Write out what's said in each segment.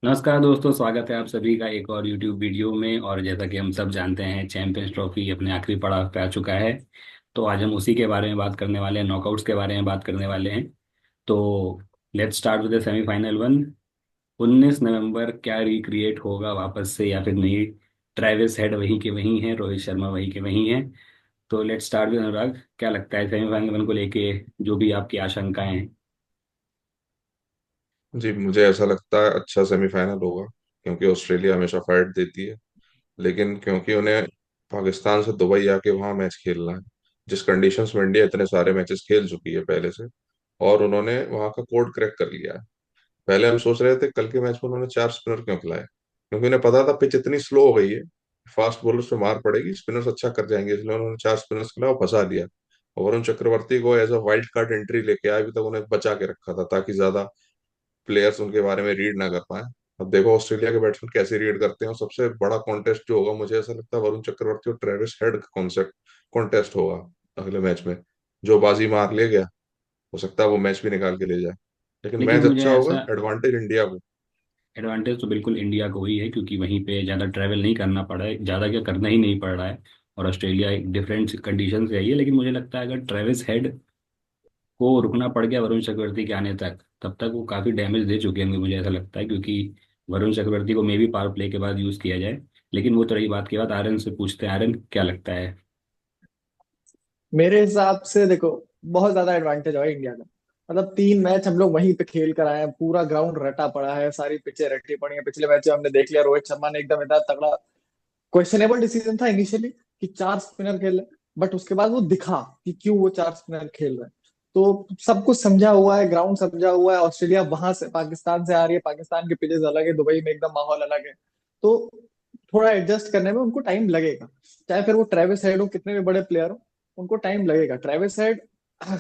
नमस्कार दोस्तों, स्वागत है आप सभी का एक और YouTube वीडियो में। और जैसा कि हम सब जानते हैं, चैंपियंस ट्रॉफी अपने आखिरी पड़ाव पे आ चुका है। तो आज हम उसी के बारे में बात करने वाले हैं, नॉकआउट्स के बारे में बात करने वाले हैं। तो let's start with the semifinal one. 19 नवंबर क्या रिक्रिएट होगा वापस से या फिर नहीं? ट्रेविस हेड वहीं के वहीं हैं, रोहित शर्मा वहीं के वहीं हैं। तो लेट्स स्टार्ट विद अनुराग, क्या लगता है सेमीफाइनल वन को लेके जो भी आपकी आशंकाएं हैं? जी, मुझे ऐसा लगता है अच्छा सेमीफाइनल होगा। क्योंकि ऑस्ट्रेलिया हमेशा फाइट देती है। लेकिन क्योंकि उन्हें पाकिस्तान से दुबई आके वहां मैच खेलना है, जिस कंडीशंस में इंडिया इतने सारे मैचेस खेल चुकी है पहले से, और उन्होंने वहां का कोड क्रैक कर लिया है। पहले हम सोच रहे थे कल के मैच में उन्होंने चार स्पिनर क्यों खिलाए, क्योंकि उन्हें पता था पिच इतनी स्लो हो गई है, फास्ट बॉलर्स पे मार पड़ेगी, स्पिनर्स अच्छा कर जाएंगे, इसलिए उन्होंने चार स्पिनर्स खिलाए और फंसा दिया। और वरुण चक्रवर्ती को as a wild card entry लेके आए, अभी तक उन्हें बचा के रखा था ताकि ज्यादा प्लेयर्स उनके बारे में रीड ना कर पाए। अब देखो ऑस्ट्रेलिया के बैट्समैन कैसे रीड करते हैं, और सबसे बड़ा कॉन्टेस्ट जो होगा, मुझे ऐसा लगता है वरुण चक्रवर्ती और ट्रेविस हेड का कॉन्सेप्ट कॉन्टेस्ट होगा अगले मैच में। जो बाजी मार ले गया, हो सकता है वो मैच भी निकाल के ले जाए। लेकिन लेकिन मैच मुझे अच्छा होगा, ऐसा एडवांटेज इंडिया को। एडवांटेज तो बिल्कुल इंडिया को ही है, क्योंकि वहीं पे ज़्यादा ट्रैवल नहीं करना पड़ा है, ज़्यादा क्या करना ही नहीं पड़ रहा है। और ऑस्ट्रेलिया एक डिफरेंट कंडीशन से आई है। लेकिन मुझे लगता है अगर ट्रेविस हेड को रुकना पड़ गया वरुण चक्रवर्ती के आने तक, तब तक वो काफ़ी डैमेज दे चुके होंगे, मुझे ऐसा लगता है। क्योंकि वरुण चक्रवर्ती को मे भी पावर प्ले के बाद यूज़ किया जाए। लेकिन वो तो रही बात की बात, आर्यन से पूछते हैं। आर्यन, क्या लगता है? मेरे हिसाब से देखो, बहुत ज्यादा एडवांटेज है इंडिया का। मतलब 3 मैच हम लोग वहीं पे खेल कर आए हैं, पूरा ग्राउंड रटा पड़ा है, सारी पिचें रटी पड़ी हैं। पिछले मैच में हमने देख लिया, रोहित शर्मा ने एकदम इतना तगड़ा क्वेश्चनेबल डिसीजन था इनिशियली कि 4 स्पिनर खेल रहे, बट उसके बाद वो दिखा कि क्यों वो 4 स्पिनर खेल रहे हैं। तो सब कुछ समझा हुआ है, ग्राउंड समझा हुआ है। ऑस्ट्रेलिया वहां से पाकिस्तान से आ रही है, पाकिस्तान के पिचेस अलग है, दुबई में एकदम माहौल अलग है। तो थोड़ा एडजस्ट करने में उनको टाइम लगेगा। चाहे फिर वो ट्रेविस हेड हो, कितने भी बड़े प्लेयर हो, उनको टाइम लगेगा। ट्रेविस हेड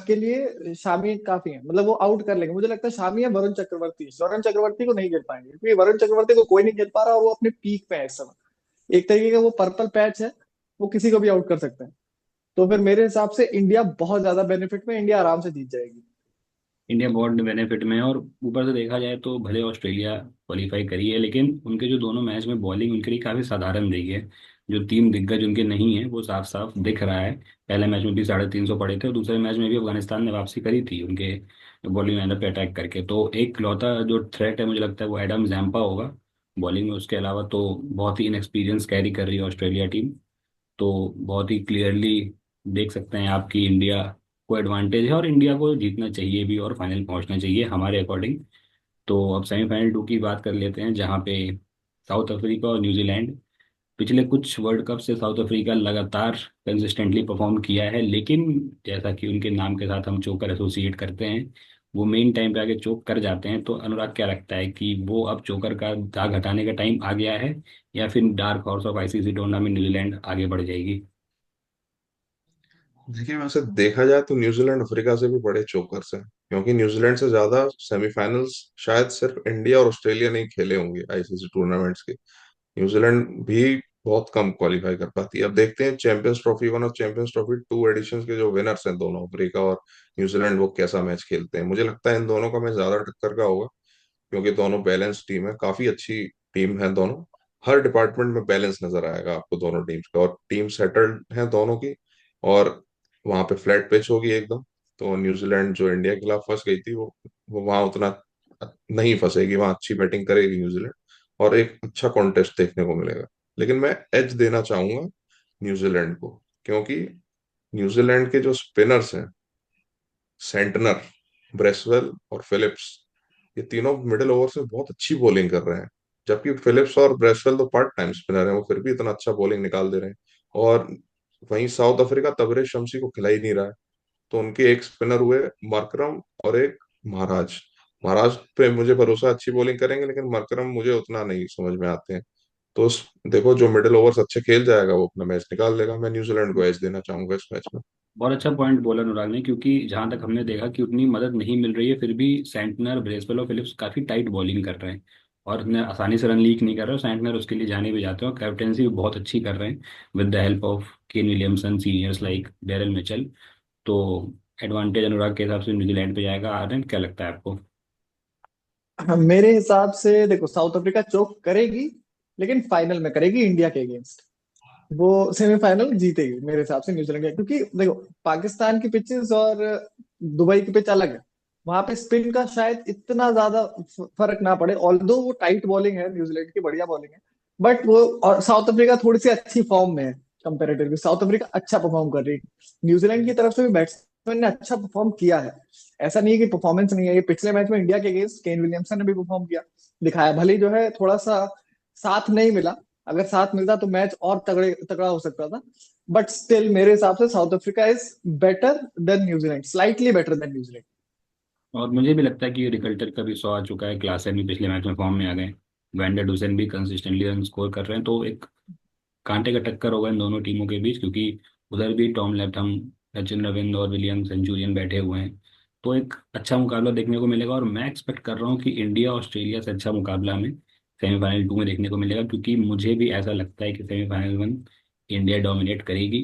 के लिए शामी काफी है, मतलब वो आउट कर लेंगे। मुझे लगता है शामी है, वरुण चक्रवर्ती को नहीं खेल पाएंगे, क्योंकि वरुण चक्रवर्ती को कोई नहीं खेल पा रहा और वो अपने पीक पे है इस समय। एक तरीके का वो पर्पल पैच है, वो किसी को भी आउट कर सकते हैं। तो फिर मेरे हिसाब से इंडिया बहुत ज्यादा बेनिफिट में, इंडिया आराम से जीत जाएगी। इंडिया बहुत बेनिफिट में है। और ऊपर से देखा जाए तो भले ऑस्ट्रेलिया क्वालिफाई करी है, लेकिन उनके जो दोनों मैच में बॉलिंग उनके लिए काफ़ी साधारण रही है। जो तीन दिग्गज उनके नहीं है वो साफ साफ दिख रहा है। पहले मैच में भी 350 पड़े थे, और दूसरे मैच में भी अफगानिस्तान ने वापसी करी थी उनके बॉलिंग लाइनअप पे अटैक करके। तो एक लौता जो थ्रेट है मुझे लगता है वो एडम जैम्पा होगा बॉलिंग में। उसके अलावा तो बहुत ही इनएक्सपीरियंस कैरी कर रही है ऑस्ट्रेलिया टीम। तो बहुत ही क्लियरली देख सकते हैं आपकी इंडिया को एडवांटेज है, और इंडिया को जीतना चाहिए भी और फाइनल पहुंचना चाहिए हमारे अकॉर्डिंग। तो अब सेमीफाइनल टू की बात कर लेते हैं, जहाँ पे साउथ अफ्रीका और न्यूजीलैंड। पिछले कुछ वर्ल्ड कप से साउथ अफ्रीका लगातार कंसिस्टेंटली परफॉर्म किया है, लेकिन जैसा कि उनके नाम के साथ हम चोकर एसोसिएट करते हैं, वो मेन टाइम पे आके चोक कर जाते हैं। तो अनुराग, क्या लगता है कि वो अब चोकर का दाग हटाने का टाइम आ गया है, या फिर dark horse of ICC tournament New Zealand आगे बढ़ जाएगी? देखिए, वैसे देखा जाए तो न्यूजीलैंड अफ्रीका से भी बड़े चोकर्स हैं, क्योंकि न्यूजीलैंड से ज्यादा सेमीफाइनल्स शायद सिर्फ इंडिया और ऑस्ट्रेलिया नहीं खेले होंगे आईसीसी टूर्नामेंट्स के। न्यूजीलैंड भी बहुत कम क्वालिफाई कर पाती है। अब देखते हैं चैंपियंस ट्रॉफी वन और चैंपियंस ट्रॉफी टू एडिशंस के जो विनर्स हैं दोनों, अफ्रीका और न्यूजीलैंड, वो कैसा मैच खेलते हैं। मुझे लगता है इन दोनों का मैच ज्यादा टक्कर का होगा, क्योंकि दोनों बैलेंस टीम है, काफी अच्छी टीम है दोनों। हर डिपार्टमेंट में बैलेंस नजर आएगा आपको दोनों टीम्स का, और टीम सेटल्ड है दोनों की। और वहां पे फ्लैट पिच होगी एकदम। तो न्यूजीलैंड जो इंडिया के खिलाफ फंस गई थी, वो वहां उतना नहीं फंसेगी, वहां अच्छी बैटिंग करेगी न्यूजीलैंड, और एक अच्छा कॉन्टेस्ट देखने को मिलेगा। लेकिन मैं एज देना चाहूंगा न्यूजीलैंड को, क्योंकि न्यूजीलैंड के जो स्पिनर्स हैं, सेंटनर, ब्रेसवेल और फिलिप्स, ये तीनों मिडिल ओवर से बहुत अच्छी बॉलिंग कर रहे हैं। जबकि फिलिप्स और ब्रेसवेल तो पार्ट टाइम स्पिनर हैं, वो फिर भी इतना अच्छा बॉलिंग निकाल दे रहे हैं। और वहीं साउथ अफ्रीका तबरेज शमसी को खिला ही नहीं रहा है। तो उनके एक स्पिनर हुए मार्करम, और एक महाराज। महाराज पे मुझे भरोसा, अच्छी बॉलिंग करेंगे, लेकिन मार्करम मुझे उतना नहीं समझ में आते हैं। तो देखो, जो मिडिल ओवर्स अच्छे खेल जाएगा वो अपना मैच निकाल लेगा। मैं न्यूजीलैंड को एज देना चाहूंगा इस मैच में। बहुत अच्छा पॉइंट बोला अनुराग ने, क्योंकि जहां तक हमने देखा कि उतनी मदद नहीं मिल रही है, फिर भी सैंटनर, ब्रेसवेल और फिलिप्स काफी टाइट बॉलिंग कर रहे हैं। और इतने आसानी से रन लीक नहीं कर रहे, और सैंटनर उसके लिए जाने भी जाते हैं, और कैप्टेंसी भी बहुत अच्छी कर रहे हैं with the help of Ken Williamson, seniors like Daryl Mitchell. तो एडवांटेज अनुराग के हिसाब से न्यूजीलैंड पे जाएगा। आर्यन, क्या लगता है आपको? मेरे हिसाब से देखो, साउथ अफ्रीका चोक करेगी, लेकिन फाइनल में करेगी इंडिया के अगेंस्ट। वो सेमीफाइनल जीतेगी मेरे हिसाब से न्यूजीलैंड के, क्योंकि देखो पाकिस्तान की पिचेस और दुबई की पिच अलग है। वहां पे स्पिन का शायद इतना ज्यादा फर्क ना पड़े, ऑल्दो वो टाइट बॉलिंग है न्यूजीलैंड की, बढ़िया बॉलिंग है। बट वो, और साउथ अफ्रीका थोड़ी सी अच्छी फॉर्म में है कंपेरेटिवली, साउथ अफ्रीका अच्छा परफॉर्म कर रही है। न्यूजीलैंड की तरफ से भी बैट्समैन ने अच्छा परफॉर्म किया है। ऐसा नहीं है कि परफॉर्मेंस नहीं है, ये पिछले मैच में इंडिया के अगेंस्ट केन विलियमसन ने भी परफॉर्म किया, दिखाया। भले ही जो है थोड़ा सा साथ नहीं मिला, अगर साथ मिलता तो मैच और तगड़े तगड़ा हो सकता था। बट स्टिल मेरे हिसाब से south Africa is better than New Zealand, slightly better than New Zealand. और मुझे भी लगता है कि रिकल्टर का भी 100 आ चुका है, क्लासन भी पिछले मैच में फॉर्म में आ गए, वैंडर डुसेन भी कंसिस्टेंटली रन स्कोर कर रहे हैं, तो एक कांटे का टक्कर होगा इन दोनों टीमों के बीच, क्योंकि उधर भी टॉम लैथम, सचिन रविंद्र और विलियम सेंचुरियन बैठे हुए हैं। तो एक अच्छा मुकाबला देखने को मिलेगा, और मैं एक्सपेक्ट कर रहा हूँ कि इंडिया ऑस्ट्रेलिया से अच्छा मुकाबला हमें सेमीफाइनल 2 में देखने को मिलेगा, क्योंकि मुझे भी ऐसा लगता है कि सेमीफाइनल 1 इंडिया डोमिनेट करेगी।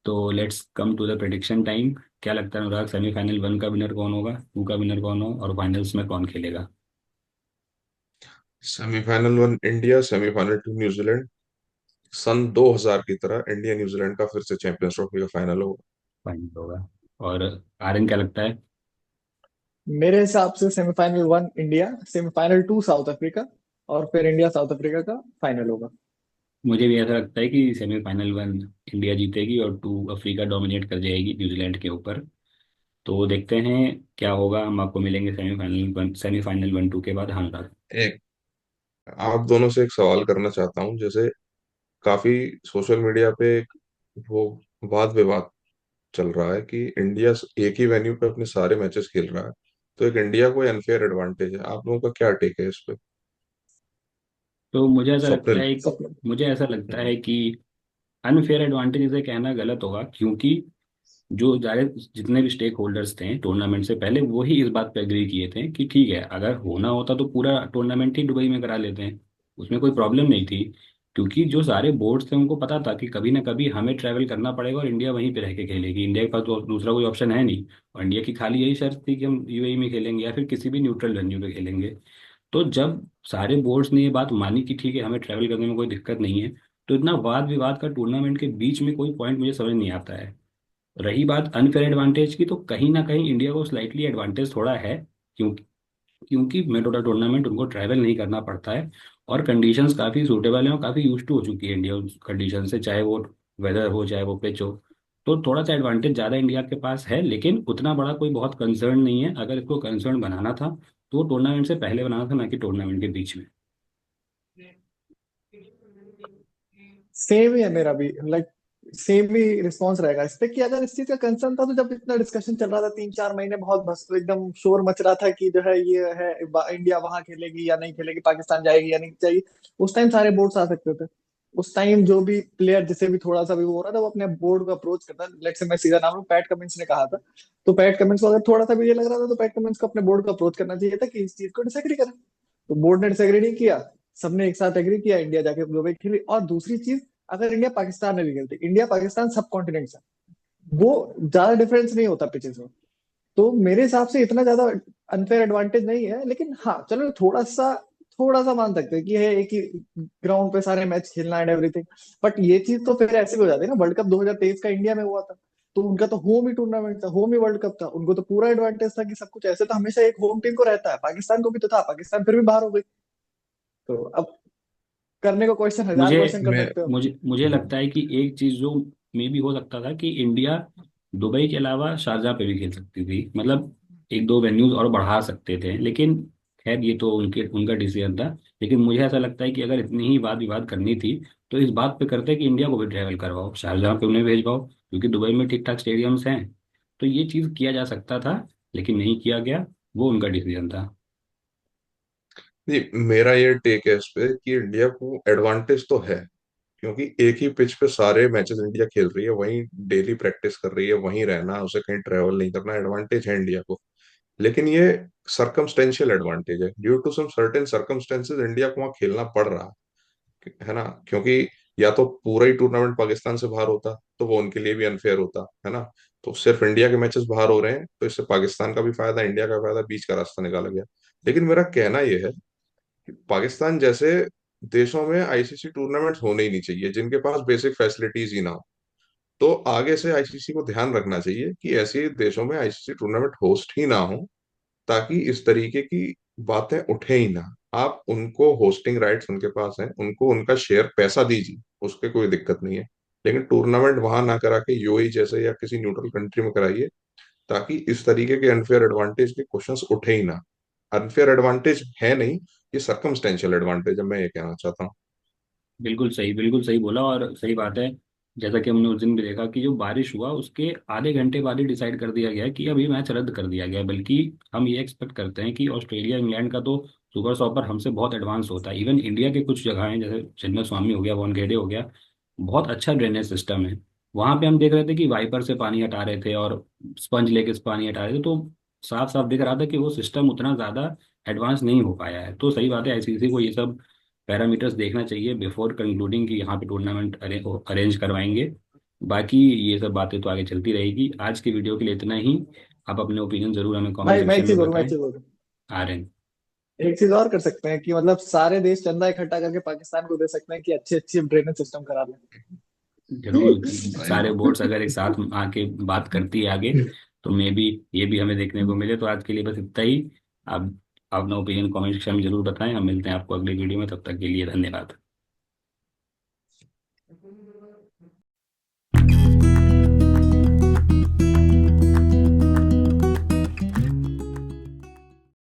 तो let's come to the prediction time. क्या लगता है अनुराग, सेमीफाइनल 1 का विनर कौन होगा, 2 का विनर कौन हो, और फाइनल्स में कौन खेलेगा? Semifinal 1 India, semifinal 2 New Zealand. सन 2000 की तरह इंडिया न्यूजीलैंड का फिर से चैंपियंस ट्रॉफी का फाइनल होगा। फाइनल होगा। और आर्यन क्या लगता है? मेरे हिसाब से semifinal 1 India, semifinal 2 South Africa, और फिर इंडिया साउथ अफ्रीका का फाइनल होगा। मुझे भी ऐसा लगता है कि सेमीफाइनल 1 इंडिया जीतेगी और 2 अफ्रीका डोमिनेट कर जाएगी न्यूजीलैंड के ऊपर। तो देखते हैं क्या होगा, हम आपको मिलेंगे सेमीफाइनल 1 2 के बाद। हाँ अनुराग। एक, आप दोनों से एक सवाल करना चाहता हूँ। जैसे काफी सोशल मीडिया पे एक वो वाद विवाद चल रहा है कि इंडिया एक ही वेन्यू पे अपने सारे मैचेस खेल रहा है, तो एक इंडिया को अनफेयर एडवांटेज है। आप लोगों का क्या टेक है इस पे? तो स्वप्निल। मुझे ऐसा लगता है कि अनफेयर एडवांटेज से कहना गलत होगा, क्योंकि जो सारे जितने भी स्टेक होल्डर्स थे टूर्नामेंट से पहले, वो ही इस बात पे एग्री किए थे कि ठीक है, अगर होना होता तो पूरा टूर्नामेंट ही दुबई में करा लेते हैं, उसमें कोई प्रॉब्लम नहीं थी। क्योंकि जो सारे बोर्ड्स थे उनको पता था कि कभी ना कभी हमें ट्रैवल करना पड़ेगा और इंडिया वहीं पे रह के खेलेगी, इंडिया के पास तो दूसरा कोई ऑप्शन है नहीं। और इंडिया की खाली यही शर्त थी कि हम यूएई में खेलेंगे या फिर किसी भी न्यूट्रल वेन्यू पे खेलेंगे। तो जब सारे बोर्ड्स ने ये बात मानी कि ठीक है, हमें ट्रैवल करने में कोई दिक्कत नहीं है, तो इतना वाद विवाद का टूर्नामेंट के बीच में कोई पॉइंट मुझे समझ नहीं आता है। रही बात अनफेयर एडवांटेज की, तो कहीं ना कहीं इंडिया को स्लाइटली एडवांटेज थोड़ा है, क्योंकि क्योंकि मेडोला टूर्नामेंट उनको ट्रैवल नहीं करना पड़ता है, और कंडीशंस काफ़ी सूटेबल हैं और काफ़ी यूज टू हो चुकी है इंडिया उस कंडीशन से, चाहे वो वेदर हो चाहे वो पिच हो। तो थोड़ा सा एडवांटेज ज़्यादा इंडिया के पास है, लेकिन उतना बड़ा कोई बहुत कंसर्न नहीं है। अगर इसको कंसर्न बनाना था तो टूर्नामेंट से पहले बनाना था, ना कि टूर्नामेंट के बीच में। सेम ही है मेरा भी, लाइक सेम ही रिस्पॉन्स रहेगा इस पे, कि अगर इस चीज का कंसर्न था तो जब इतना डिस्कशन चल रहा था 3-4 महीने, बहुत बस एकदम शोर मच रहा था कि जो है ये है, इंडिया वहां खेलेगी या नहीं खेलेगी, पाकिस्तान जाएगी या नहीं जाएगी, उस टाइम सारे बोर्ड्स आ सकते थे। उस टाइम जो भी प्लेयर जिसे भी थोड़ा सा भी वो हो रहा था, वो अपने बोर्ड को अप्रोच करता। लेट्स से मैं सीधा नाम लूं, पैट कमिंस ने कहा था, तो पैट कमिंस को अगर थोड़ा सा भी ये लग रहा था तो पैट कमिंस को अपने बोर्ड को अप्रोच करना चाहिए था कि इस चीज को डिसएग्री करें। तो बोर्ड ने डिसएग्री नहीं किया, सबने एक साथ एग्री किया, इंडिया जाके दुबई खेली। और दूसरी चीज, अगर इंडिया पाकिस्तान में भी खेलती, इंडिया पाकिस्तान सब कॉन्टिनेंट्स है, वो ज्यादा डिफरेंस नहीं होता पिचेस में। तो मेरे हिसाब से इतना ज्यादा अनफेयर एडवांटेज नहीं है। लेकिन हाँ चलो, थोड़ा सा मान सकते हैं कि है एक ही ग्राउंड पे सारे मैच खेलना एंड एवरीथिंग। बट ये चीज तो फिर ऐसे भी हो जाती है ना, वर्ल्ड कप 2023 का इंडिया में हुआ था, तो उनका तो होम ही टूर्नामेंट था, होम ही वर्ल्ड कप था, उनको तो पूरा एडवांटेज था कि सब कुछ। ऐसे तो हमेशा एक होम टीम को रहता है, पाकिस्तान को भी तो था, पाकिस्तान फिर भी बाहर हो गई। तो अब करने को क्वेश्चन, हजार मुझे क्वेश्चन कर मैं सकते हो। मुझे लगता है कि एक चीज जो मे भी हो सकता था कि इंडिया दुबई के अलावा शारजाह पे भी खेल सकती थी, मतलब एक दो वेन्यूज और बढ़ा सकते थे, लेकिन खैर ये तो उनके उनका डिसीजन था। लेकिन मुझे ऐसा लगता है कि अगर इतनी ही वाद विवाद करनी थी तो इस बात पे करते कि इंडिया को भी ट्रैवल करवाओ, शारजाह पे उन्हें भेजवाओ, क्योंकि दुबई में ठीक ठाक स्टेडियम्स हैं। तो ये चीज़ किया जा सकता था, लेकिन नहीं किया गया, वो उनका डिसीजन था। जी, मेरा ये टेक है इस पे कि इंडिया को एडवांटेज तो है, क्योंकि एक ही पिच पे सारे मैचेस इंडिया खेल रही है, वहीं डेली प्रैक्टिस कर रही है, वहीं रहना, उसे कहीं ट्रेवल नहीं करना, एडवांटेज है इंडिया को। लेकिन ये सर्कमस्टेंशियल एडवांटेज है, due to some certain circumstances India को वहाँ खेलना पड़ रहा है ना। क्योंकि या तो पूरा ही टूर्नामेंट पाकिस्तान से बाहर होता तो वो उनके लिए भी अनफेयर होता है ना। तो सिर्फ इंडिया के मैचेस बाहर हो रहे हैं, तो इससे पाकिस्तान का भी फायदा, इंडिया का फायदा, बीच का रास्ता निकाला गया। लेकिन मेरा कहना यह है कि पाकिस्तान जैसे देशों में आईसीसी टूर्नामेंट होने ही नहीं चाहिए जिनके पास बेसिक फैसिलिटीज ही ना हो। तो आगे से आईसीसी को ध्यान रखना चाहिए कि ऐसे देशों में आईसीसी टूर्नामेंट होस्ट ही ना हो, ताकि इस तरीके की बातें उठे ही ना। आप उनको होस्टिंग राइट्स उनके पास हैं, उनको उनका शेयर पैसा दीजिए, उसके कोई दिक्कत नहीं है। लेकिन टूर्नामेंट वहां ना करा के यूएई जैसे या किसी न्यूट्रल कंट्री में कराइए, ताकि इस तरीके के अनफेयर एडवांटेज के क्वेश्चंस उठे ही ना। अनफेयर एडवांटेज है नहीं, ये सर्कमस्टेंशियल एडवांटेज है, मैं ये कहना चाहता हूँ। बिल्कुल सही बोला और सही बात है। जैसा कि हमने उस दिन भी देखा कि जो बारिश हुआ उसके आधे घंटे बाद ही डिसाइड कर दिया गया कि अभी मैच रद्द कर दिया गया है। बल्कि हम ये एक्सपेक्ट करते हैं कि ऑस्ट्रेलिया इंग्लैंड का तो सुपर सॉपर हमसे बहुत एडवांस होता है। इवन इंडिया के कुछ जगह हैं जैसे चिन्मय स्वामी हो गया, वानखेड़े हो गया, बहुत अच्छा ड्रेनेज सिस्टम है। वहां पे हम देख रहे थे कि वाइपर से पानी हटा रहे थे और स्पंज लेके से पानी हटा रहे थे, तो साफ साफ दिख रहा था कि वो सिस्टम उतना ज्यादा एडवांस नहीं हो पाया है। तो सही बात है, आईसीसी को ये सब पैरामीटर्स देखना चाहिए बिफोर कंक्लूडिंग कि यहाँ पे टूर्नामेंट अरेंज करवाएंगे। बाकी ये सब बातें तो आगे चलती रहेगी। आज की वीडियो के लिए इतना ही। आप अपने ओपिनियन जरूर हमें कमेंट भाई मैं सेक्शन एक चीज में बोलूँ, मैं एक बताएं। चीज बोलूँ, आ रहे हैं। एक चीज और कर सकते हैं कि मतलब सारे देश चंदा इकट्ठा करके पाकिस्तान को दे सकते हैं कि अच्छे अच्छे ड्रेनेज सिस्टम करा जरूर लें। सारे बोर्ड्स अगर एक साथ आके बात करती है आगे, तो मे बी ये भी हमें देखने को मिले। तो आज के लिए बस इतना ही। आप अपना ओपिनियन कमेंट सेक्शन में जरूर बताएं। हम मिलते हैं आपको अगली वीडियो में, तब तक के लिए धन्यवाद।